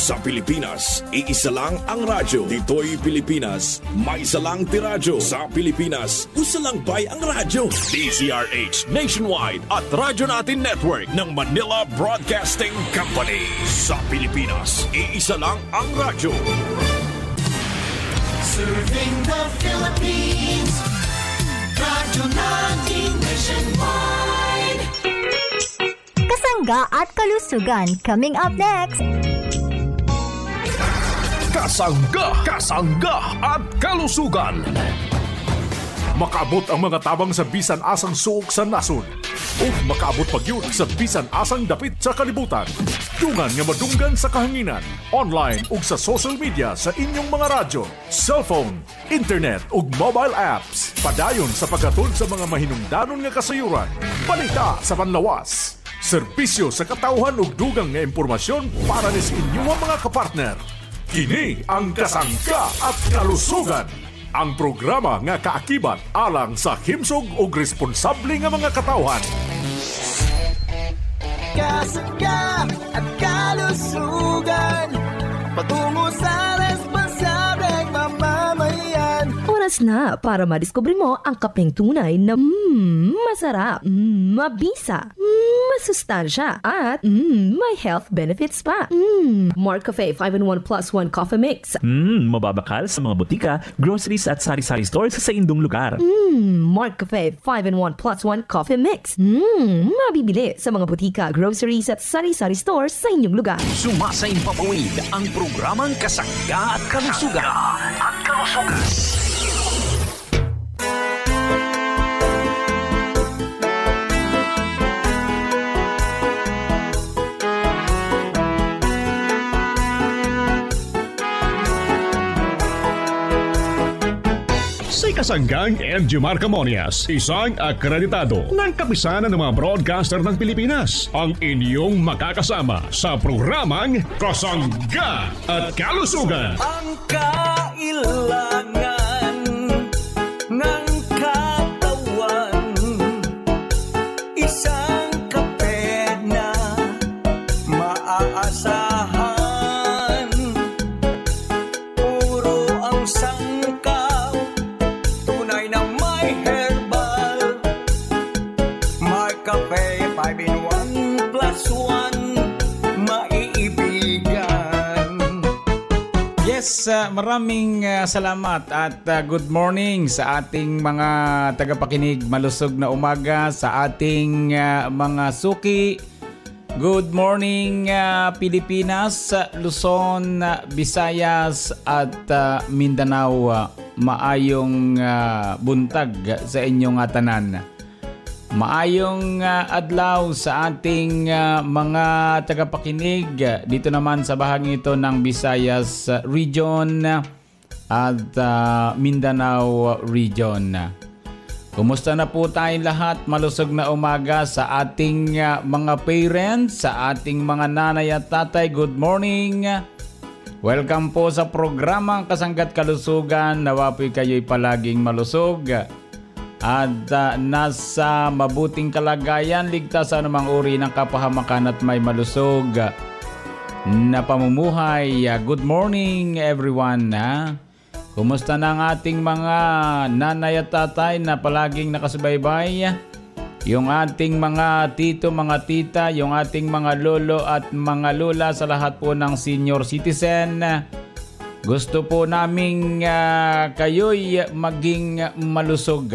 Sa Pilipinas, iisa lang ang radyo. Dito'y Pilipinas, may isa lang tiradyo. Sa Pilipinas, usa lang bay ang radyo. DZRH Nationwide at Radyo Natin Network ng Manila Broadcasting Company. Sa Pilipinas, iisa lang ang radyo. Serving the Philippines, Radyo Natin Nationwide. Kasangga at kalusugan coming up next. Kasangga at kalusugan. Makaabot ang mga tabang sa bisan asang suok sa nasod. O makaabot pa gyud sa bisan asang dapit sa kalibutan. Dungan nga madunggan sa kahanginan, online ug sa social media sa inyong mga radyo, cellphone, internet ug mobile apps. Padayon sa pagkatod sa mga mahinungdanon nga kasayuran. Balita sa panlawas. Serbisyo sa katawhan ug dugang nga impormasyon para ni sa inyong mga kapartner. Kini ang Kasangga at Kalusugan. Ang programa nga kaakibat alang sa himsog ug responsable nga mga katawhan. Kasangga at Kalusugan, patungo sa responsableng mamamayan. Oras na para madiskubre mo ang kapeng tunay na masarap, mabisa, masustansya, at may health benefits pa. Mark Cafe 5-in-1 plus 1 coffee mix. Mababakal sa mga butika, groceries at sari-sari stores sa indong lugar. Mark Cafe 5-in-1 plus 1 coffee mix. Mabibili sa mga butika, groceries at sari-sari stores sa inyong lugar. Sumasayang papawid ang programang Kasangga at Kalusugan. Si Kasanggang MG Marcamonias, isang akreditado ng kapisanan ng mga broadcaster ng Pilipinas, ang inyong makakasama sa programang Kasangga at Kalusugan. Ang kailangan ng katawan, isang kape na maaasahan. Puro ang sangkaw, tunay na may herbal. May kape 5-in-1 plus 1, maiibigan. Yes, maraming salamat at good morning sa ating mga tagapakinig. Malusog na umaga sa ating mga suki. Good morning Pilipinas, Luzon, Visayas at Mindanao. Maayong buntag sa inyong tanan. Maayong adlaw sa ating mga tagapakinig dito naman sa bahagi ito ng Visayas Region at Mindanao Region. Kumusta na po tayong lahat? Malusog na umaga sa ating mga parents, sa ating mga nanay at tatay. Good morning! Welcome po sa programang Kasangga at Kalusugan. Nawa po'y kayo'y palaging malusog at nasa mabuting kalagayan, ligtas sa anumang uri ng kapahamakan at may malusog na pamumuhay. Good morning everyone. Kumusta na ang ating mga nanay at tatay na palaging nakasubaybay? Yung ating mga tito, mga tita, yung ating mga lolo at mga lola, sa lahat po ng senior citizen. Gusto po naming kayo'y maging malusog.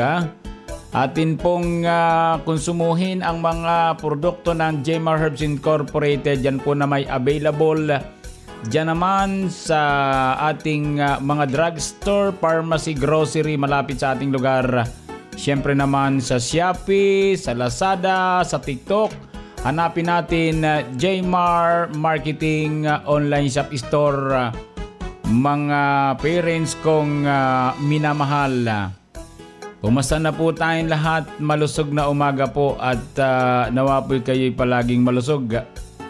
Atin pong konsumuhin ang mga produkto ng Jmar Herbs Incorporated. Yan po na may available diyan naman sa ating mga drugstore, pharmacy, grocery malapit sa ating lugar. Siyempre naman sa Shopee, sa Lazada, sa TikTok. Hanapin natin Jmar Marketing Online Shop Store. Mga parents kong minamahal. Kumusta na po tayong lahat? Malusog na umaga po at nawa po'y kayo'y palaging malusog.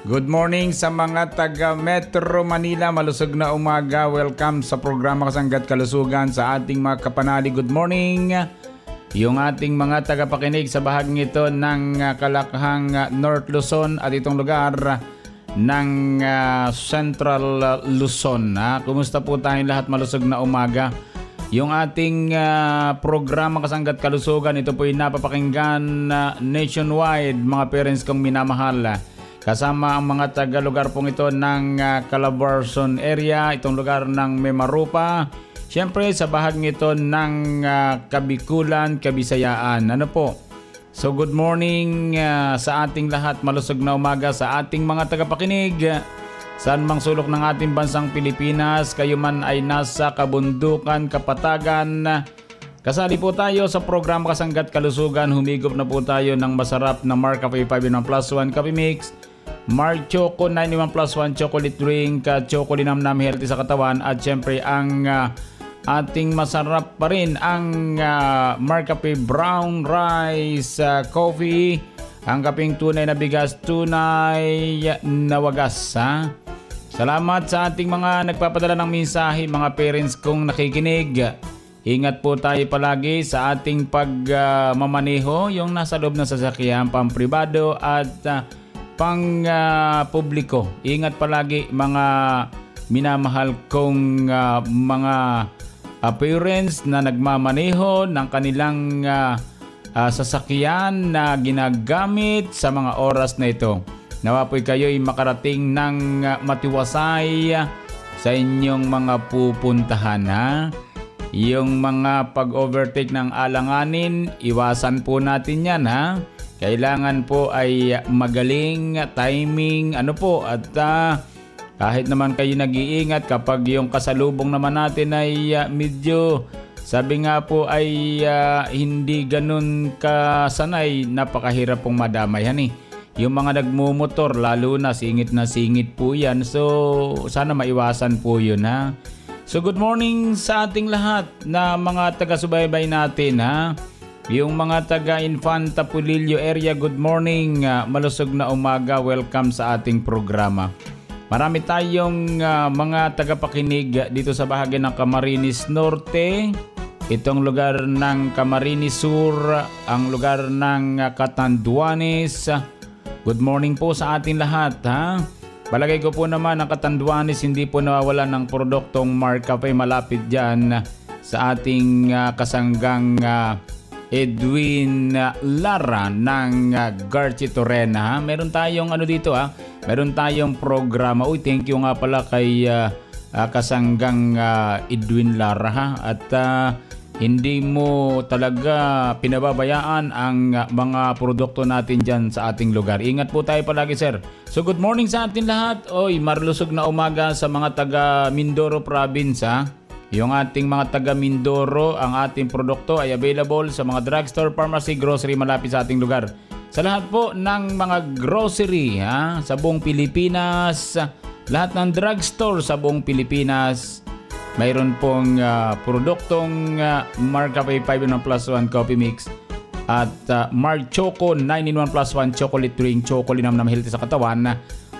Good morning sa mga taga Metro Manila. Malusog na umaga. Welcome sa programa Kasangga at Kalusugan sa ating mga kapanali. Good morning. Yung ating mga tagapakinig sa bahaging ito ng Kalakhang, North Luzon at itong lugar ng Central Luzon. Kumusta po tayong lahat? Malusog na umaga. Yung ating programa Kasanggat Kalusugan, ito po yung napapakinggan nationwide, mga parents kong minamahal. Kasama ang mga taga-lugar pong ito ng Calabarzon area, itong lugar ng Mimaropa. Siyempre sa bahagi ito ng Kabikulan, Kabisayaan. Ano po? So good morning sa ating lahat, malusog na umaga sa ating mga tagapakinig. Saan mang sulok ng ating bansang Pilipinas, kayo man ay nasa kabundukan, kapatagan. Kasali po tayo sa programa Kasanggat Kalusugan. Humigop na po tayo ng masarap na Mar Cafe 5-in-1+1 Coffee Mix, Mar Choco 9-in-1+1 Chocolate Drink, Choco Linamnam Healthy sa katawan, at syempre ang ating masarap pa rin ang Mar Cafe Brown Rice Coffee, ang kaping tunay na bigas, tunay na wagas. Salamat sa ating mga nagpapadala ng mensahe, mga parents kong nakikinig. Ingat po tayo palagi sa ating pagmamaneho, yung nasa loob ng sasakyan, pampribado at pang publiko. Ingat palagi mga minamahal kong mga parents na nagmamaneho ng kanilang sasakyan na ginagamit sa mga oras na ito. Nawa po'y kayo'y makarating ng matiwasay sa inyong mga pupuntahan. Yung mga pag-overtake ng alanganin, iwasan po natin yan. Kailangan po ay magaling, timing, at kahit naman kayo nag-iingat kapag yung kasalubong naman natin ay medyo, sabi nga po ay hindi ganun kasanay, napakahirap pong madamay. Yung mga nagmumotor, lalo na singit po yan. So sana maiwasan po yun. So good morning sa ating lahat na mga taga-subaybay natin. Yung mga taga-Infanta Pulillo area, good morning. Malusog na umaga, welcome sa ating programa. Marami tayong mga tagapakinig dito sa bahagi ng Camarines Norte, itong lugar ng Camarines Sur, ang lugar ng Catanduanes. Good morning po sa ating lahat. Palagay ko po naman ang Catanduanes hindi po nawawala ng produktong Mar Cafe, malapit dyan sa ating kasanggang Edwin Lara ng Garchi Torrena. Meron tayong dito meron tayong programa. Thank you nga pala kay kasanggang Edwin Lara at hindi mo talaga pinababayaan ang mga produkto natin dyan sa ating lugar. Ingat po tayo palagi, sir. So good morning sa atin lahat. Malusog na umaga sa mga taga Mindoro Province. Yung ating mga taga Mindoro, ang ating produkto ay available sa mga drugstore, pharmacy, grocery malapit sa ating lugar. Sa lahat po ng mga grocery sa buong Pilipinas, lahat ng drugstore sa buong Pilipinas, mayroon pong produktong Mar Cafe 5-in-1+1 Coffee Mix at Mar Choco 9-in-1+1 Chocolate Drink, Choco Linamnam Healthy sa katawan,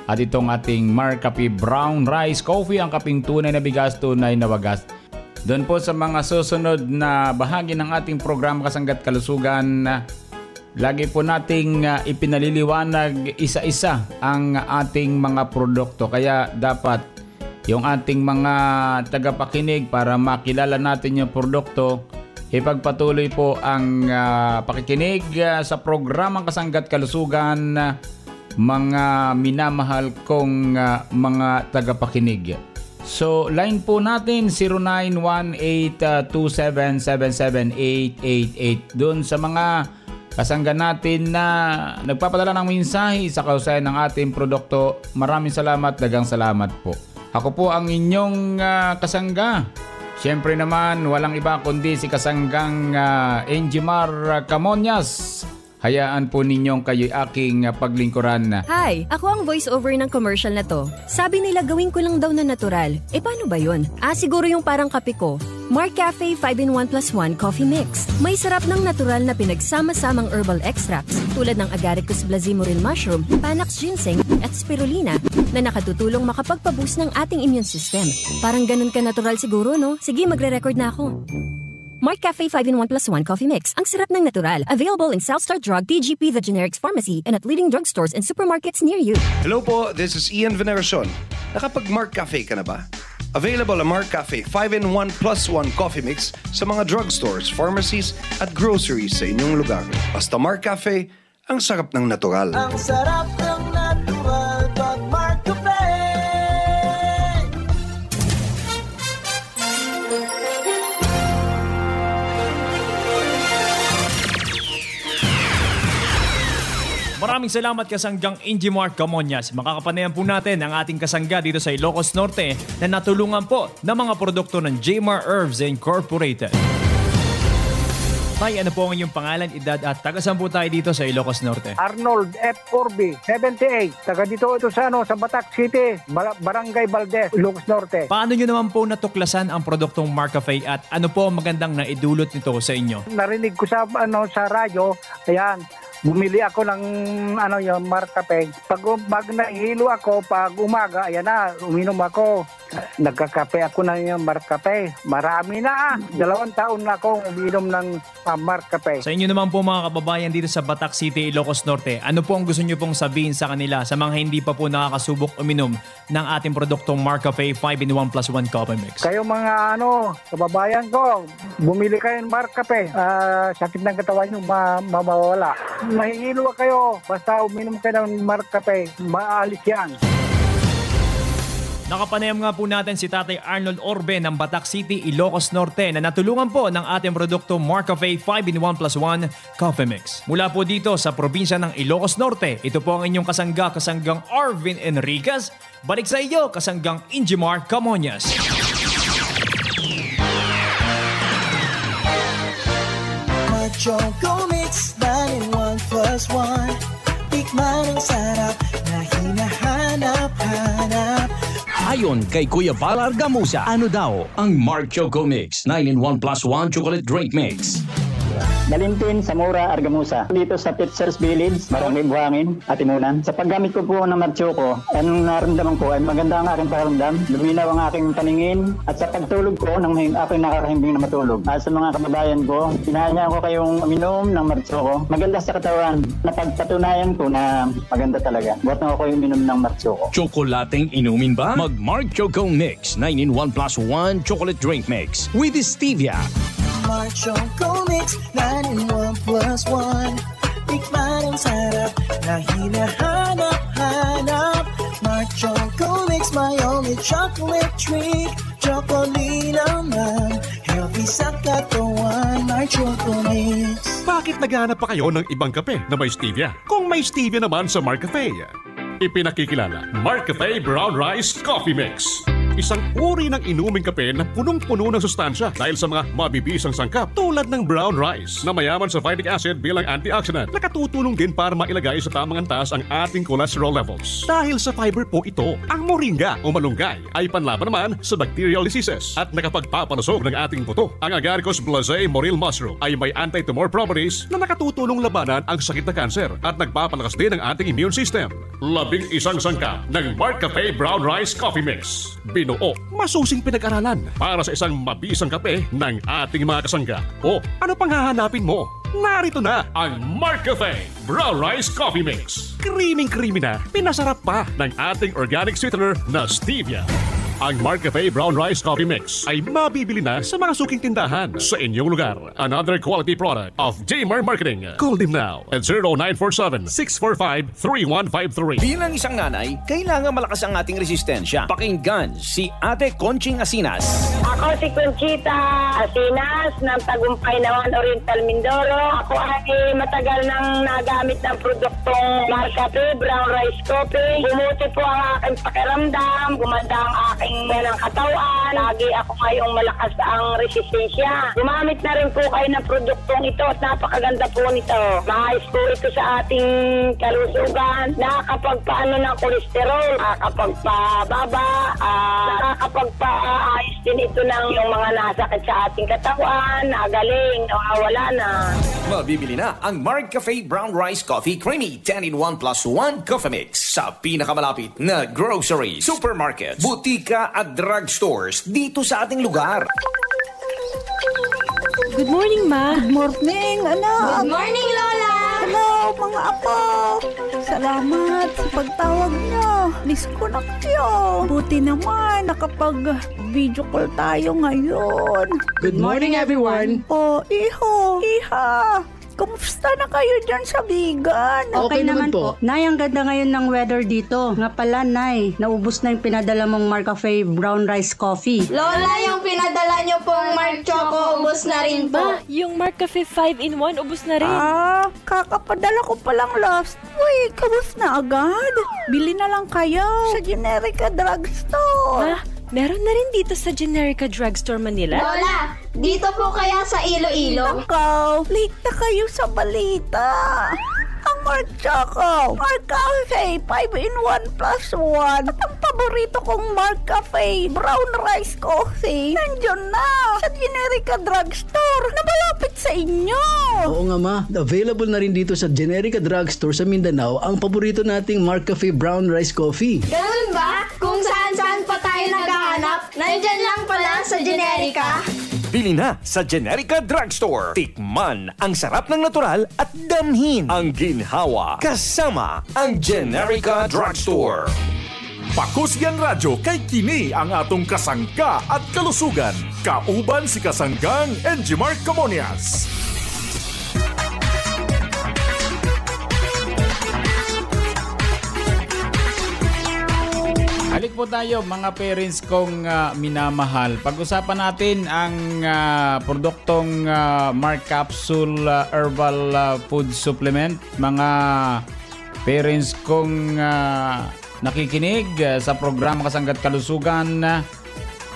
at itong ating Mar Cafe Brown Rice Coffee, ang kaping tunay na bigas, tunay na wagas. Doon po sa mga susunod na bahagi ng ating programa Kasanggat Kalusugan, lagi po nating ipinaliliwanag isa-isa ang ating mga produkto. Kaya dapat yung ating mga tagapakinig, para makilala natin yung produkto, ipagpatuloy po ang pakikinig sa programang Kasanggat Kalusugan, mga minamahal kong mga tagapakinig. So line po natin 0918-277-77888. Doon sa mga kasangga natin na nagpapadala ng mensahe sa kausayan ng ating produkto, maraming salamat, dagang salamat po. Ako po ang inyong kasangga. Siyempre naman, walang iba kundi si kasanggang Engimar Camonias. Hayaan po ninyong kayo'y aking paglingkuran. Hi! Ako ang voice-over ng commercial na to. Sabi nila gawin ko lang daw na natural. Paano ba yun? Siguro yung parang kape ko. Mar Cafe 5-in-1+1 Coffee Mix. May sarap ng natural na pinagsama-samang herbal extracts tulad ng Agaricus blazimoril mushroom, Panax ginseng at spirulina na nakatutulong makapagpaboost ng ating immune system. Parang ganun ka natural siguro, no? Sige, magre-record na ako. Mark Cafe 5-in-1 plus 1 coffee mix. Ang sarap ng natural. Available in Southstar Drug, TGP, The Generics Pharmacy, and at leading drugstores and supermarkets near you. Hello po, this is Ian Veneracion. Nakapag-Mark Cafe ka na ba? Available ang Mark Cafe 5-in-1 plus 1 coffee mix sa mga drugstores, pharmacies, at groceries sa inyong lugar. Basta Mark Cafe, ang sarap ng natural. Ang sarap ng natural pag Mark Cafe. Maraming salamat kasanggang Injimar Camonias. Makakapanayan po natin ang ating kasangga dito sa Ilocos Norte na natulungan po ng mga produkto ng Jmar Herbs Incorporated. Tay, ano po ang inyong pangalan, edad at taga-saan po tayo dito sa Ilocos Norte? Arnold F. Corby, 78. Taga dito ito sa Batak City, Barangay Valdez, Ilocos Norte. Paano nyo naman po natuklasan ang produktong Mark Cafe at ano po ang magandang naidulot nito sa inyo? Narinig ko sa radyo, ayan, bumili ako ng yung Mark Cafe. Pag nahihilo ako, pag umaga, ayan na, uminom ako. Nagkakape ako na yung Mark Cafe. Marami na. 2 taon na ako uminom ng Mark Cafe. Sa inyo naman po mga kababayan dito sa Batak City, Ilocos Norte, ano po ang gusto nyo pong sabihin sa kanila sa mga hindi pa po nakakasubok uminom ng ating produktong Mark Cafe 5-in-1 plus 1 coffee mix? Kayo mga kababayan ko, bumili kayo ng Mark Cafe. Sakit ng katawan nyo mawawala. Mahihilo kayo, basta uminom kayo ng Mark Cafe, maalis yan. Nakapanayam nga po natin si Tatay Arnold Orbe ng Batak City, Ilocos Norte na natulungan po ng ating produkto Mark Cafe 5-in-1 plus 1 coffee mix. Mula po dito sa probinsya ng Ilocos Norte, ito po ang inyong kasanggang Arvin Enriquez. Balik sa iyo, kasanggang Injimar Camonias. Mark Choco Mix 9-in-1 plus 1. Tikman ang sarap na hinahanap-hanap. Ayon kay Kuya Balar Gamusa, ano daw ang Mark Choco Mix 9-in-1 plus 1 chocolate drink mix? Valentin Zamora Argamusa dito sa Pitsers Village, Barangay Buhangin, Atimunan. Sa paggamit ko po ng Mark Choco, anong naramdaman ko ay maganda ang aking pakiramdam, luminaw ang aking paningin, at sa pagtulog ko nang aking nakakahimbing na matulog. At sa mga kababayan ko, hinahanya ko kayong uminom ng Mark Choco. Maganda sa katawan, napagpatunayan ko na maganda talaga. Buhat na ako yung uminom ng Mark Choco. Tsokolateng inumin ba? Mag Mark Choco Mix 9-in-1 plus 1 chocolate drink mix with stevia. Mark Choco Mix 9-in-1 plus 1. Tikman ang sarap na hinahanap-hanap. Mark Choco Mix, my only chocolate drink. Chocolate naman, healthy sa katawan. Mark Choco Mix. Bakit naghahanap pa kayo ng ibang kape na may stevia? Kung may stevia naman sa Mark Cafe, ipinakikilala Mark Cafe Brown Rice Coffee Mix. Isang uri ng inuming kape na punong-puno ng sustansya dahil sa mga mabibisang sangkap tulad ng brown rice na mayaman sa phytic acid bilang antioxidant. Nakatutulong din para mailagay sa tamang antas ang ating cholesterol levels. Dahil sa fiber po ito, ang moringa o malunggay ay panlaban naman sa bacterial diseases at nakapagpapalusog ng ating buto. Ang Agaricus blazei morel mushroom ay may anti-tumor properties na nakatutulong labanan ang sakit na kanser at nagpapalakas din ang ating immune system. 11 sangkap ng Mark Cafe Brown Rice Coffee Mix. Binuo, masusing pinag-aralan para sa isang mabisang kape ng ating mga kasangga. O ano pang hahanapin mo? Narito na ang Mark Cafe Brown Rice Coffee Mix. Creaming-creamy na, pinasarap pa ng ating organic sweetener na stevia. Ang Mark Cafe Brown Rice Coffee Mix ay mabibili na sa mga suking tindahan sa inyong lugar. Another quality product of Jmar Marketing. Call them now at 0947-645-3153. Bilang isang nanay, kailangan malakas ang ating resistensya. Pakinggan si Ate Conching Asinas. Ako si Conchita Asinas ng Tagumpay Nawan Oriental Mindoro. Ako ay matagal nang nagamit ng produktong Mark Cafe Brown Rice Coffee. Bumuti po ang aking pakiramdam, gumanda ang aking ng katawan. Lagi ako ngayong malakas ang resistensya. Gumamit na rin po kayo ng produktong ito at napakaganda po nito. Maayos po ito sa ating kalusugan. Nakakapagpaano ng kolesterol, nakakapagpababa, nakakapagpaayos din ito ng yung mga nasakit sa ating katawan. Nagaling, nawawala na. Mabibili na ang Mark Cafe Brown Rice Coffee Creamy 10-in-1 plus 1 Coffee Mix sa pinakamalapit na grocery, supermarkets, butika at drugstores dito sa ating lugar. Good morning, Ma. Good morning, anak. Good morning, Lola. Hello, mga apo. Salamat sa pagtawag niyo. Miss ko na kayo. Buti naman, nakapag-video call tayo ngayon. Good morning, everyone. Oh, iha. Kumusta na kayo dyan sa Bigan? Okay naman po. Nay, ang ganda ngayon ng weather dito. Nga pala, Nay, naubos na yung pinadala mong MarCafe Brown Rice Coffee. Lola, yung pinadala nyo pong Mark Choco, ubos na rin po. Ma, yung MarCafe 5-in-1, ubos na rin. Kakapadala ko palang last week. Ubos na agad. Bili na lang kayo sa Generica Drugstore. Meron na rin dito sa Generica Drugstore Manila. Lola, dito po kaya sa Iloilo? Nakaw, late na kayo sa balita. Ang Mark Choco, Mark Cafe 5-in-1 plus 1 at ang paborito kong Mark Cafe Brown Rice Coffee nandiyan na sa Generica Drugstore na malapit sa inyo. Oo nga ma, available na rin dito sa Generica Drugstore sa Mindanao ang paborito nating Mark Cafe Brown Rice Coffee. Ganun ba? Kung saan-saan pa tayo naghahanap, nandyan lang pala sa Generica. Bili na sa Generica Drugstore. Tikman ang sarap ng natural at damhin ang ginhawa kasama ang Generica Drugstore. Pakusyan Radyo kay kini ang atong kasangka at kalusugan. Kauban si kasanggang Enjimar Camonias. Balik po tayo mga parents kong minamahal. Pag-usapan natin ang produktong Mark Capsule Herbal Food Supplement. Mga parents kong nakikinig sa programa Kasangga't Kalusugan,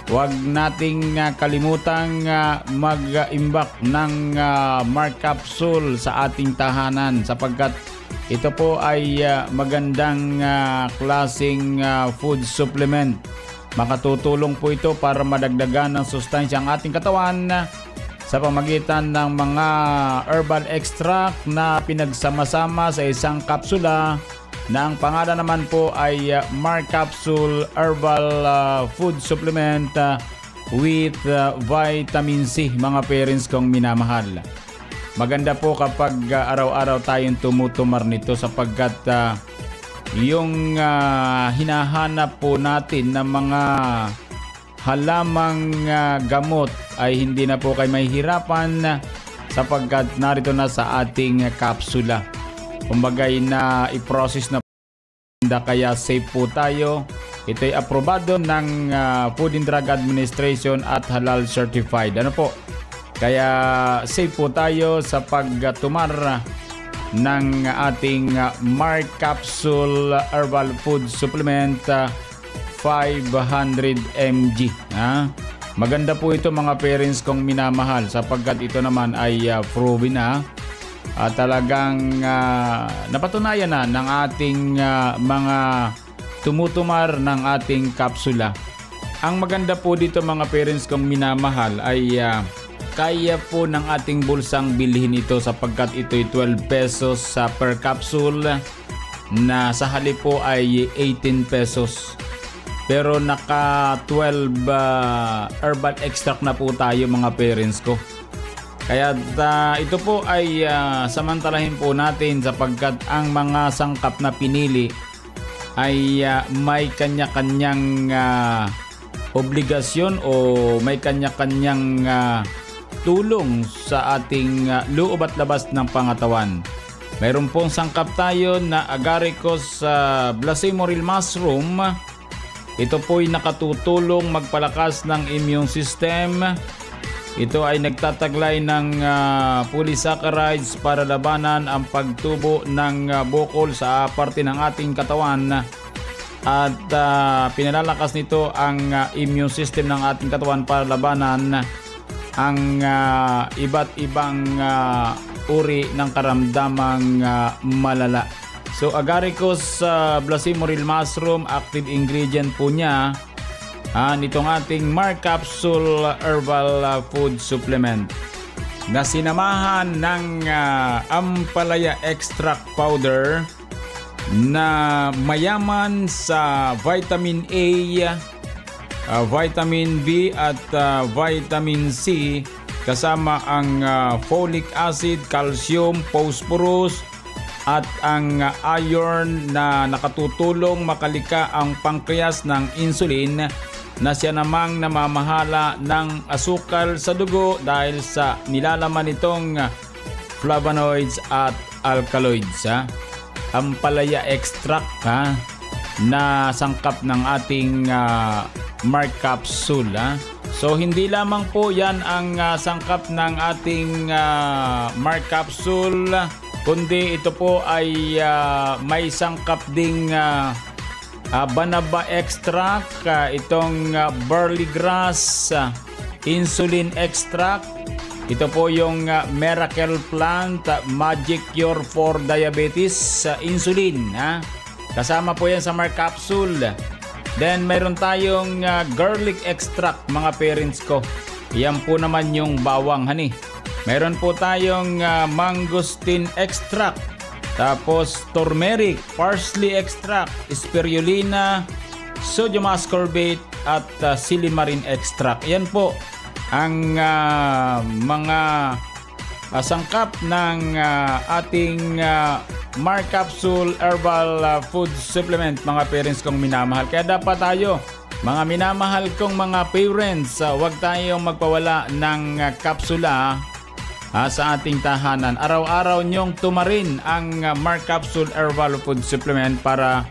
huwag nating kalimutang mag-imbak ng Mark Capsule sa ating tahanan sapagkat ito po ay magandang klaseng food supplement. Makatutulong po ito para madagdagan ng sustansya ang ating katawan sa pamagitan ng mga herbal extract na pinagsama-sama sa isang kapsula na ang pangalan naman po ay Mark Capsule Herbal Food Supplement with Vitamin C, mga parents kong minamahal. Maganda po kapag araw-araw tayong tumutumar nito sapagkat yung hinahanap po natin ng mga halamang gamot ay hindi na po kayo mahihirapan sapagkat narito na sa ating kapsula. Kumbagay na i-process na kaya safe po tayo. Ito ay aprobado ng Food and Drug Administration at halal certified. Ano po? Kaya safe po tayo sa pagtumar ng ating Mark Capsule Herbal Food Supplement 500 mg. Maganda po ito mga parents kong minamahal sapagkat ito naman ay proven na talagang napatunayan na ng ating mga tumutumar ng ating kapsula. Ang maganda po dito mga parents kong minamahal ay kaya po ng ating bulsang bilhin ito sapagkat ito'y 12 pesos per capsule na sa halip po ay 18 pesos. Pero naka 12 herbal extract na po tayo mga parents ko. Kaya ito po ay samantalahin po natin sapagkat ang mga sangkap na pinili ay may kanya-kanyang obligasyon o may kanya-kanyang tulong sa ating loob at labas ng pangatawan. Mayroon pong sangkap tayo na agaricus blacemoril mushroom. Ito po ay nakatutulong magpalakas ng immune system. Ito ay nagtataglay ng polysaccharides para labanan ang pagtubo ng bukol sa parte ng ating katawan. At pinalalakas nito ang immune system ng ating katawan para labanan ang iba't ibang uri ng karamdamang malala. So agaricus blacemoril mushroom, active ingredient po niya nitong ating Mark Capsule Herbal Food Supplement na sinamahan ng ampalaya extract powder na mayaman sa vitamin A, vitamin B at vitamin C kasama ang folic acid, calcium, phosphorus, at ang iron na nakatutulong makalika ang pancreas ng insulin na siya namang namamahala ng asukal sa dugo dahil sa nilalaman nitong flavonoids at alkaloids. Ampalaya extract na sangkap ng ating Mark Capsule. So hindi lamang po yan ang sangkap ng ating Mark Capsule, kundi ito po ay may sangkap ding banaba extract, itong barley grass, insulin extract. Ito po yung miracle plant, magic cure for diabetes, insulin. Kasama po yan sa Mark Capsule. Then mayroon tayong garlic extract, mga parents ko. Yan po naman yung bawang, honey. Mayroon po tayong mangosteen extract. Tapos turmeric, parsley extract, spirulina, sodium ascorbate at silimarin extract. Yan po ang mga sangkap ng ating Mark Capsule Herbal Food Supplement, mga parents kong minamahal. Kaya dapat tayo, mga minamahal kong mga parents, huwag tayong magpawala ng kapsula sa ating tahanan. Araw-araw nyong tumarin ang Mark Capsule Herbal Food Supplement para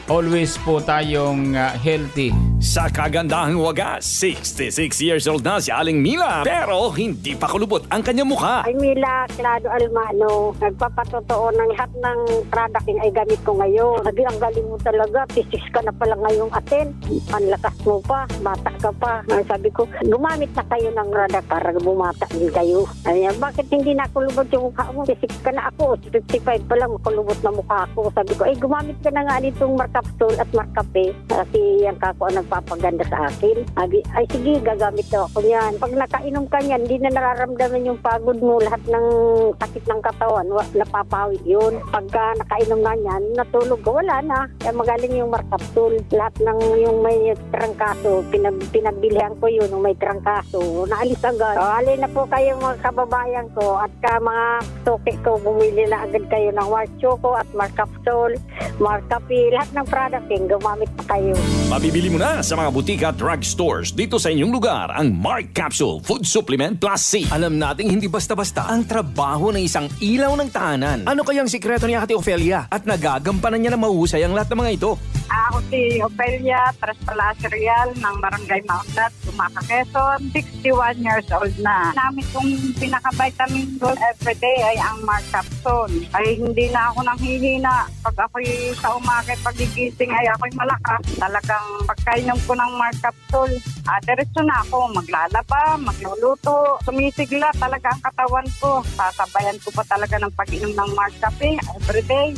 always po tayong healthy. Sa kagandahang wagas, 66 years old na si Aling Mila, pero hindi pa kulubot ang kanyang mukha. Ay Mila, Clado Almano, nagpapatotoo ng lahat ng product ay gamit ko ngayon. Sabi, ang galing mo talaga, tisis ka na pala ngayong atin. Ang lakas mo pa, bata ka pa. Sabi ko, gumamit na kayo ng product para bumata din kayo. Ay, bakit hindi na kulubot yung mukha mo? 56 ka na ako, 55 pa lang kulubot na mukha ko. Sabi ko, ay gumamit ka na nga nitong Mark Capsule at Mark Cafe. Kasi yan kako ang nagpapaganda sa akin. Ay sige, gagamit daw ako niyan. Pag nakainom ka niyan, hindi na nararamdaman yung pagod mo, lahat ng sakit ng katawan, napapawi yun. Pagka nakainom na niyan, natulog ka, wala na. Kaya magaling yung Mark Capsule. Lahat ng yung may trangkaso, pinagbilihan ko yun, yung may trangkaso, naalis agad. So, alin na po kayo mga kababayan ko at mga toke ko, bumili na agad kayo ng Mark Choco at Mark Capsule, Mark Cafe, lahat ng product yung gumamit pa kayo. Mabibili mo na sa mga butika at drugstores dito sa inyong lugar ang Mark Capsule Food Supplement Plus C. Alam nating hindi basta-basta ang trabaho ng isang ilaw ng tahanan. Ano kayang sikreto ni Ate Ofelia at nagagampanan niya na mahusay ang lahat ng mga ito? Ako si Ofelia Traspalacial ng Barangay Maunat, Tumaca, Quezon. 61 years old na. Namin kong pinaka-vitamin gold everyday ay ang Mark Capsule. Ay hindi na ako nanghihina. Pag ako'y sa umaga, pagigising ay ako'y malakas. Talagang pagkainom ko ng Mark Capsule, diretso na ako maglalaba, magluluto. Sumisigla talaga ang katawan ko. Sasabayan ko pa talaga ng pag-inom ng Mark Cafe everyday.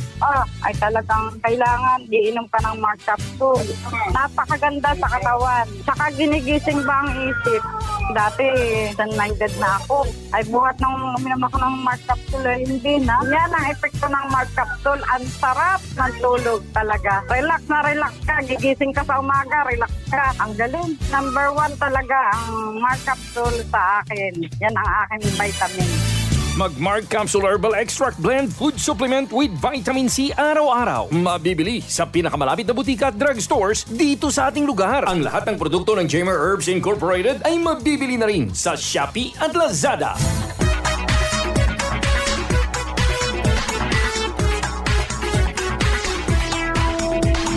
Ay talagang kailangan iinom ka ng Mark Capsule. Napakaganda sa katawan. Saka ginigising ba ang isip? Dati, sun-minded na ako. Ay buhat nang uminom ako ng Mark Capsule, hindi na. Yan ang epekto ng Mark Capsule. Ang sarap ng tulog talaga. Relax na relax ka. Gigising ka sa umaga, relax ka. Ang galing. Number 1 talaga ang Mark Capsule sa akin. Yan ang aking vitamin. Mag-Mark Capsule Herbal Extract Blend Food Supplement with Vitamin C araw-araw. Mabibili sa pinakamalapit na butika at drugstores dito sa ating lugar. Ang lahat ng produkto ng Jamer Herbs Incorporated ay mabibili na rin sa Shopee at Lazada.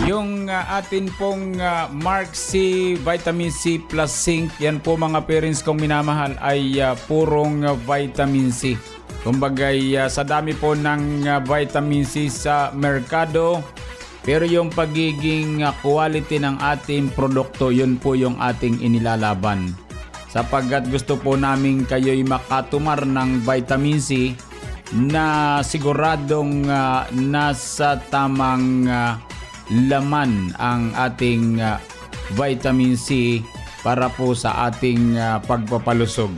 Yung atin pong Mark C, Vitamin C plus Zinc, yan po mga parents kong minamahal ay purong vitamin C. Kumbagay sa dami po ng vitamin C sa merkado, pero yung pagiging quality ng ating produkto, yun po yung ating inilalaban. Sapagkat gusto po namin kayo'y makatumar ng vitamin C na siguradong nasa tamang laman ang ating vitamin C para po sa ating pagpapalusog.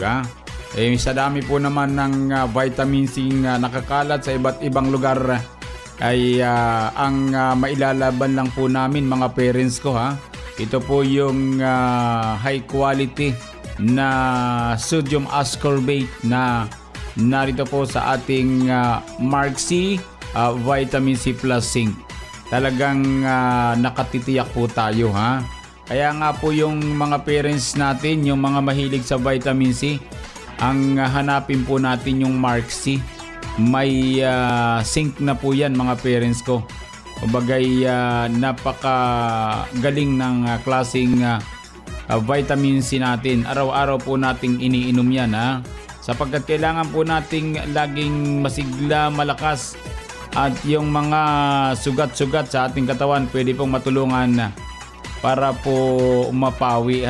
Sa dami po naman ng vitamin C na nakakalat sa iba't ibang lugar ay ang mailalaban lang po namin mga parents ko ito po yung high quality na sodium ascorbate na narito po sa ating Mark C Vitamin C Plus Zinc. Talagang nakatitiyak po tayo, ha. Kaya nga po yung mga parents natin, yung mga mahilig sa vitamin C, ang hanapin po natin yung Mark C. May zinc na po yan, mga parents ko. Bagay napakagaling ng klaseng vitamin C natin. Araw-araw po nating iniinom yan, ha. Sapagkat kailangan po nating laging masigla, malakas. At yung mga sugat-sugat sa ating katawan pwede pong matulungan para po mapawi.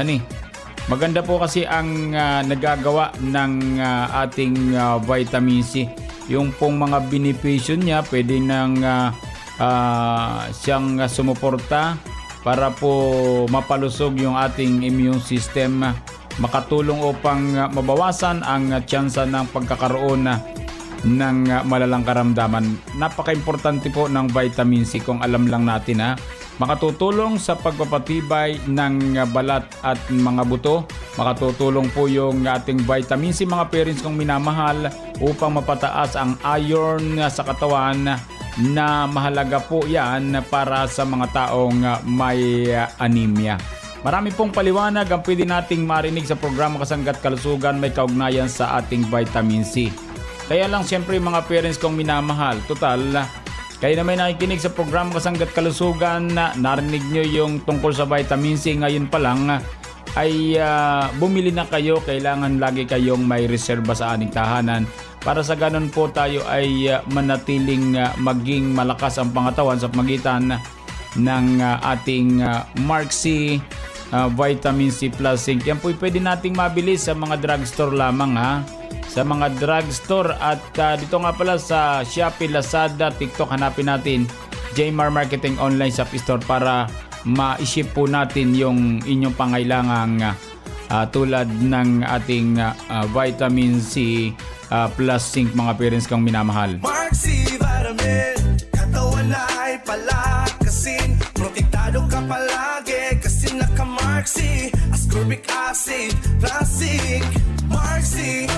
Maganda po kasi ang nagagawa ng ating vitamin C. Yung pong mga benepisyo niya pwede nang siyang sumuporta para po mapalusog yung ating immune system, makatulong upang mabawasan ang tsansa ng pagkakaroon ng malalang karamdaman. Napaka-importante po ng vitamin C kung alam lang natin, ha. Makatutulong sa pagpapatibay ng balat at mga buto. Makatutulong po yung ating vitamin C, mga parents kong minamahal, upang mapataas ang iron sa katawan na mahalaga po yan para sa mga taong may anemia. Marami pong paliwanag ang pwede nating marinig sa programa Kasanggat Kalusugan may kaugnayan sa ating vitamin C. Kaya lang siyempre mga parents kong minamahal, total, kayo na may nakikinig sa programa Kasanggat Kalusugan, narinig nyo yung tungkol sa vitamin C, ngayon pa lang ay bumili na kayo. Kailangan lagi kayong may reserba sa ating tahanan para sa ganun po tayo ay manatiling maging malakas ang pangatawan sa pamagitan ng ating Mark C Vitamin C Plus Zinc. Yan po pwede nating mabili sa mga drugstore lamang, ha. Sa mga drugstore at dito nga pala sa Shopee, Lazada, TikTok, hanapin natin Jmar Marketing Online Shop Store para ma-ship po natin yung inyong pangailangang tulad ng ating Vitamin C Plus Zinc, mga parents kong minamahal. Mark C Vitamin, katawan ay palakasin, protektado ka palagi kasi naka-Mark C, ascorbic acid, plus zinc. Mark C.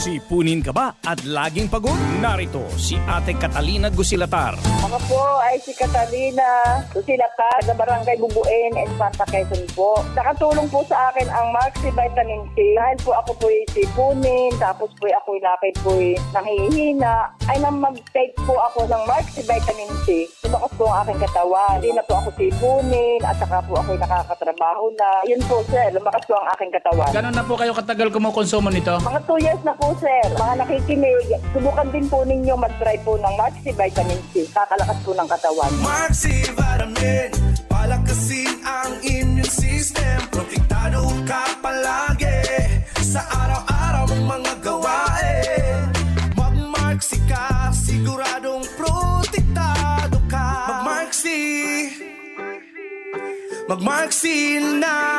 Sipunin ka ba at laging pagod? Narito si Ate Catalina Gusilatar. Ako po ay si Catalina Gusilatar sa Barangay Bubuin and Santa Quezon po. Nakatulong po sa akin ang Mark C Vitamin C. Dahil po ako po sipunin, tapos po ako laki po nangihina, ay nang mag-take po ako ng Mark C Vitamin C. Tumakas po ang aking katawan. Hindi na po ako sipunin at saka po ako nakakatrabaho na. Yun po sir, lumakas po ang aking katawan. Gano'n na po kayo katagal kumukonsumo nito? Mga 2 years na po sir. Mga nakikinig, subukan din po ninyo mag-try po ng Mark C Vitamin C. Kakalakas po ng katawan. Mark C Vitamin, palakasin ang immune system, protektado ka palagi sa araw-araw mong mga gawain. Mag-Mark C ka, siguradong protektado ka. Mag-Mark C, mag-Mark C na.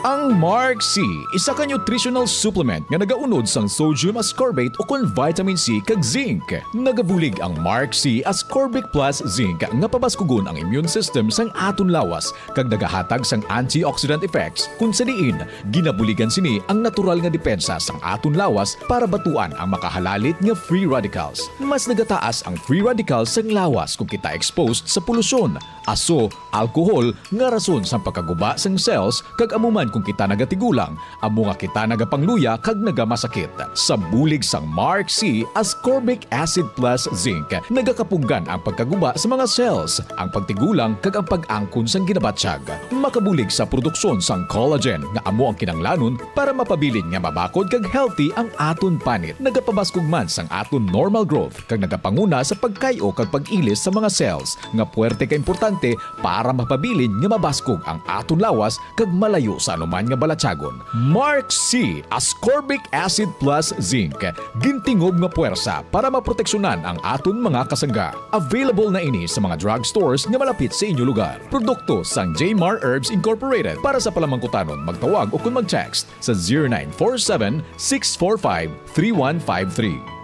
Ang Mark C, isa ka nutritional supplement nga nagaunod sang sodium ascorbate o kon vitamin C kag zinc. Nagabulig ang Mark C Ascorbic Plus Zinc nga pabaskugon ang immune system sang aton lawas kag nagahatag sang antioxidant effects kun sa diin ginabuligan sini ang natural nga depensa sang aton lawas para batuan ang makahalalit nga free radicals. Mas nagataas ang free radicals sang lawas kung kita exposed sa polusyon, aso, alcohol nga rason sang pagkaguba sang cells kag amuman kung kita nagatigulang, amo nga kita nagapangluya kag nagamasakit. Sa bulig sang Mark C Ascorbic Acid Plus Zinc, nagakapunggan ang pagkaguba sa mga cells, ang pagtigulang kag ang pag-angkon sang ginabatsyag. Makabulig sa produksyon sang collagen nga amo ang kinanglanon para mapabilin nga mabakod kag healthy ang aton panit. Nagapabaskog man sang aton normal growth kag nagapanguna sa pagkayo kag pag-ilis sa mga cells nga puwerte ka importante para mapabilin nga mabaskog ang aton lawas kag malayo sa anuman nga balatsagon. Mark C Ascorbic Acid Plus Zinc, gintingog nga puwersa para maproteksyonan ang aton mga kasangga. Available na ini sa mga drugstores nga malapit sa inyo lugar. Produkto sang Jmar Herbs Incorporated. Para sa palamangkutanon, magtawag o kung mag-text sa 0947-645-3153.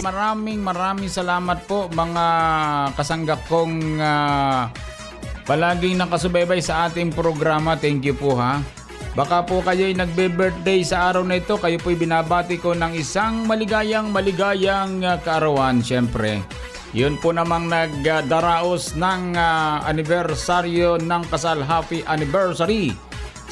maraming salamat po mga kasanggak kong palaging nakasubaybay sa ating programa. Thank you po ha. Baka po kayo'y nagbe-birthday sa araw na ito. Kayo po'y binabati ko ng isang maligayang kaarawan. Siyempre, yun po namang nagdaraos ng anibersaryo ng kasal. Happy anniversary!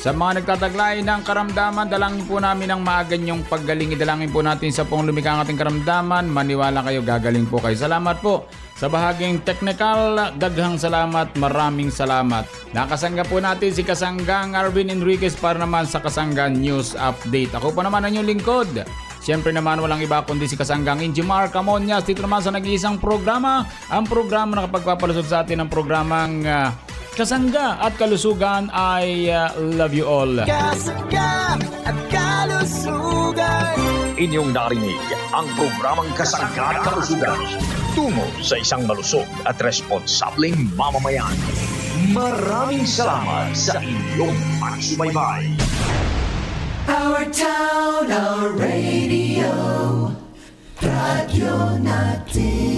Sa mga nagtataglay ng karamdaman, dalangin po namin ang maaganyong paggaling. Idalangin po natin sa pong lumikha ang ating karamdaman. Maniwala kayo, gagaling po kayo. Salamat po. Sa bahaging technical, daghang salamat, maraming salamat. Nakasangga po natin si Kasanggang Arvin Enriquez para naman sa Kasanggang News Update. Ako pa naman ang inyong lingkod. Siyempre naman walang iba kundi si Kasanggang Injimar Camonias. Dito naman sa nag-iisang programa, ang programa na kapagpapalusog sa atin ng programang Kasangga at Kalusugan. I love you all. Kasangga at Kalusugan. Inyong narinig ang programang Kasangga at Kalusugan tungo sa isang malusog at responsableng mamamayan. Maraming salamat sa inyong pagsubaybay. Our town, our radio, radyo natin.